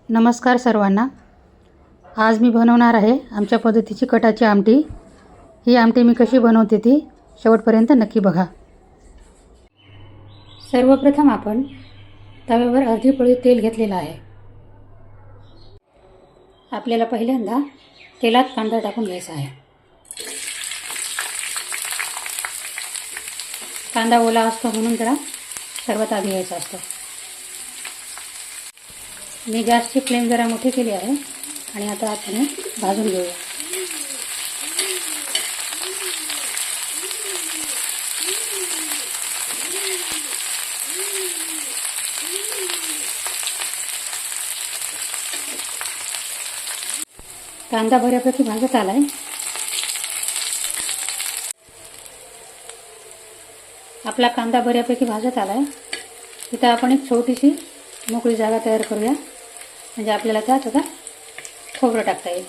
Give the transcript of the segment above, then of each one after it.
नमस्कार सर्वांना. आज मी बनवणार आहे आमच्या पद्धतीची कटाची आमटी. ही आमटी मी कशी बनवते ती शेवटपर्यंत नक्की बघा. सर्वप्रथम आपण तव्यावर अर्धी पोळी तेल घेतलेलं आहे. आपल्याला पहिल्यांदा तेलात कांदा टाकून घ्यायचा आहे. कांदा ओला असतो म्हणून जरा सर्वात आधी घ्यायचा असतो. मी गॅसची फ्लेम जरा मोठी केली आहे आणि आता आपण भाजून घेऊया. कांदा बऱ्यापैकी भाजत आलाय. आपला कांदा बऱ्यापैकी भाजत आलाय. इथं आपण एक छोटीशी मोकळी जागा तयार करूया, म्हणजे आपल्याला त्यात आता खोबरं टाकता येईल.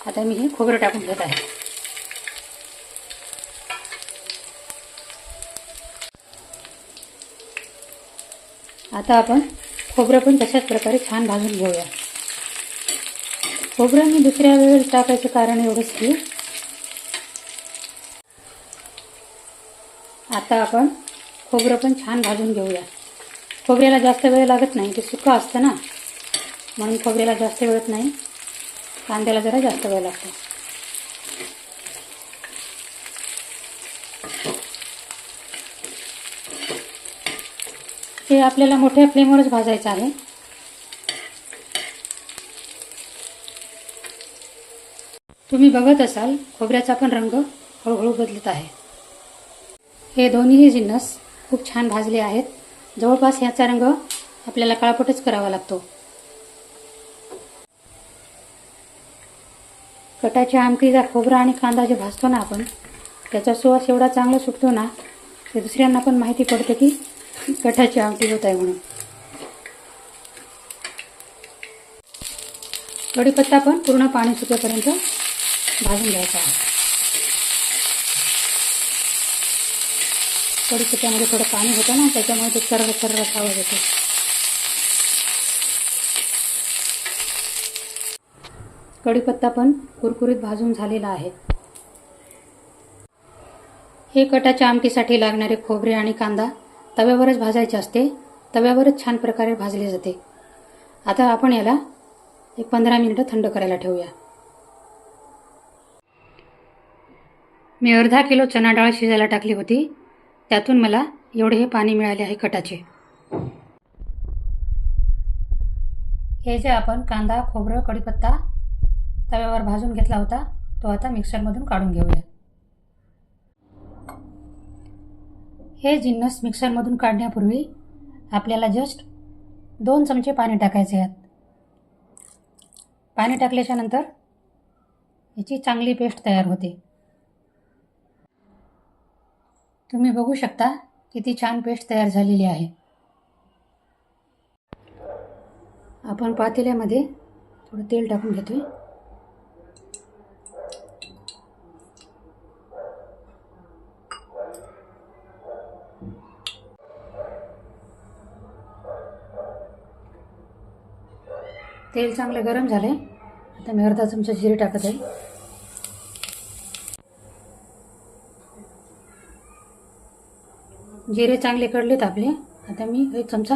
आता मी हे खोबरं टाकून घेत आहे. आता आपण खोबरं पण तशाच प्रकारे छान भाजून घेऊया. खोबरं मी दुसऱ्या वेळेस टाकायचं कारण एवढंच की आता आपण खोबरं पण छान भाजून घेऊया. खोबऱ्याला जास्त वेळ लागत नाही, ते सुकं असतं ना, म्हणून खोबऱ्याला जास्त वेळ नाही. कांद्याला जरा जास्त वेळ लागतो. हे आपल्याला मोठ्या फ्लेमवरच भाजायचं आहे. तुम्ही बघत असाल खोबऱ्याचा पण रंग हळूहळू बदलत आहे. हे दोन्हीही जिन्नस खूप छान भाजले आहेत. जवळपास याचा रंग आपल्याला काळपटच करावा लागतो. कटाच्या आमटीचा खोबरा आणि कांदा जे भाजतो ना आपण, त्याचा सुवास एवढा चांगला सुटतो ना, ते दुसऱ्यांना पण माहिती पडते की कटाची आमटी होत आहे म्हणून. कढीपत्ता पण पूर्ण पाणी सुटेपर्यंत भाजून घ्यायचा आहे. कढीपत्त्यामध्ये थोडं पाणी होतं ना, त्याच्यामुळे ते सर्व आवाज येतो. कढीपत्ता पण कुरकुरीत भाजून झालेला आहे. हे कटाच्या आमटीसाठी लागणारे खोबरे आणि कांदा तव्यावरच भाजायचे असते. तव्यावरच छान प्रकारे भाजले जाते. आता आपण याला एक 15 मिनिटं थंड करायला ठेवूया. मी अर्धा किलो चणा डाळ शिजायला टाकली होती. त्यातून मला एवढे हे पाणी मिळाले आहे कटाचे. हे जे आपण कांदा, खोबरं, कढीपत्ता तव्यावर भाजून घेतला होता, तो आता मिक्सरमधून काढून घेऊया. हे जिन्नस मिक्सरमधून काढण्यापूर्वी आपल्याला जस्ट 2 चमचे पाणी टाकायचे यात. पाणी टाकल्याच्या नंतर याची चांगली पेस्ट तयार होते. तुम्ही बघू शकता किती छान पेस्ट तयार झालेली आहे. आपण पातेल्यामध्ये थोडं तेल टाकून घेतोय. तेल चांगलं गरम झाले. आता मी अर्धा चमचा जिरे टाकत आहे. जिरे चांगले कडलेत आपले. आता मी 1 चमचा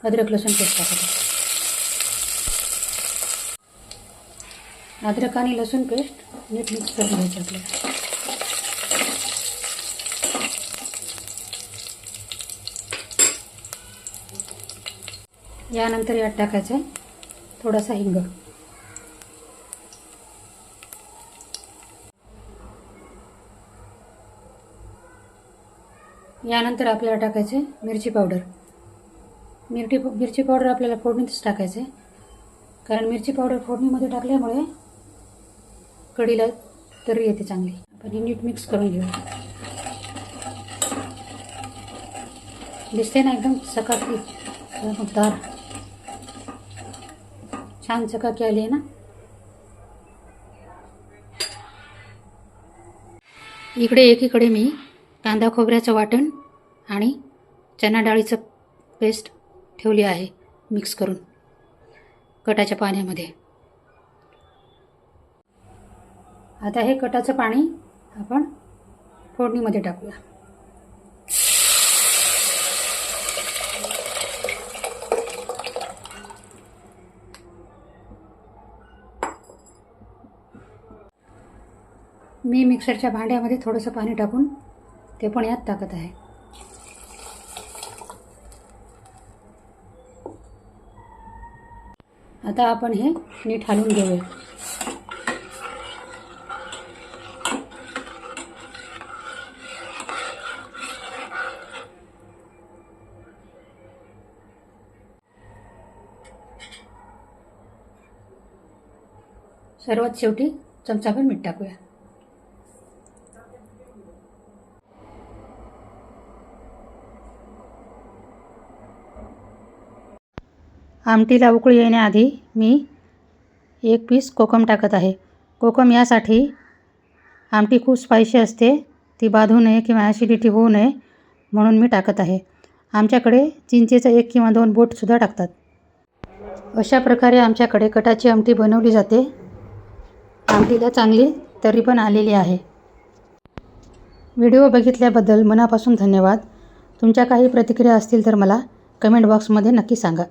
अद्रक लसूण पेस्ट टाकत आहे. अद्रक आणि लसूण पेस्ट नीट मिक्स करून घ्यायचं आपल्याला. यानंतर यात टाकायचं आहे थोडासा हिंग. यानंतर आपल्याला टाकायचे मिरची पावडर. मिरची पावडर आपल्याला फोडणीतच टाकायचे, कारण मिरची पावडर फोडणीमध्ये टाकल्यामुळे कढीला तरी येते चांगली. आपण ही नीट मिक्स करून घेऊया. दिसते ना एकदम चकाकी, छान चकाकी आली आहे ना. इकडे एकीकडे मी कांदा खोबऱ्याचं वाटण आणि चणा डाळीचं पेस्ट ठेवली आहे मिक्स करून कटाच्या पाण्यामध्ये. आता हे कटाचं पाणी आपण फोडणीमध्ये टाकूया. मी मिक्सरच्या भांड्यामध्ये थोडंसं पाणी टाकून ते पण यात टाकत आहे. आता आपण हे नीट हलवून घेऊया. सर्वात शेवटी चमचाभर मीठ टाकूया. आमटीला उकळी येण्याआधी मी 1 पीस कोकम टाकत आहे. कोकम यासाठी आमटी खूप स्पायसी असते, ती बाधू नये किंवा ॲसिडिटी होऊ नये म्हणून मी टाकत आहे. आमच्याकडे चिंचेचा 1 किंवा 2 बोटसुद्धा टाकतात. अशा प्रकारे आमच्याकडे कटाची आमटी बनवली जाते. आमटीला चांगली तरी पण आलेली आहे. व्हिडिओ बघितल्याबद्दल मनापासून धन्यवाद. तुमच्या काही प्रतिक्रिया असतील तर मला कमेंट बॉक्समध्ये नक्की सांगा.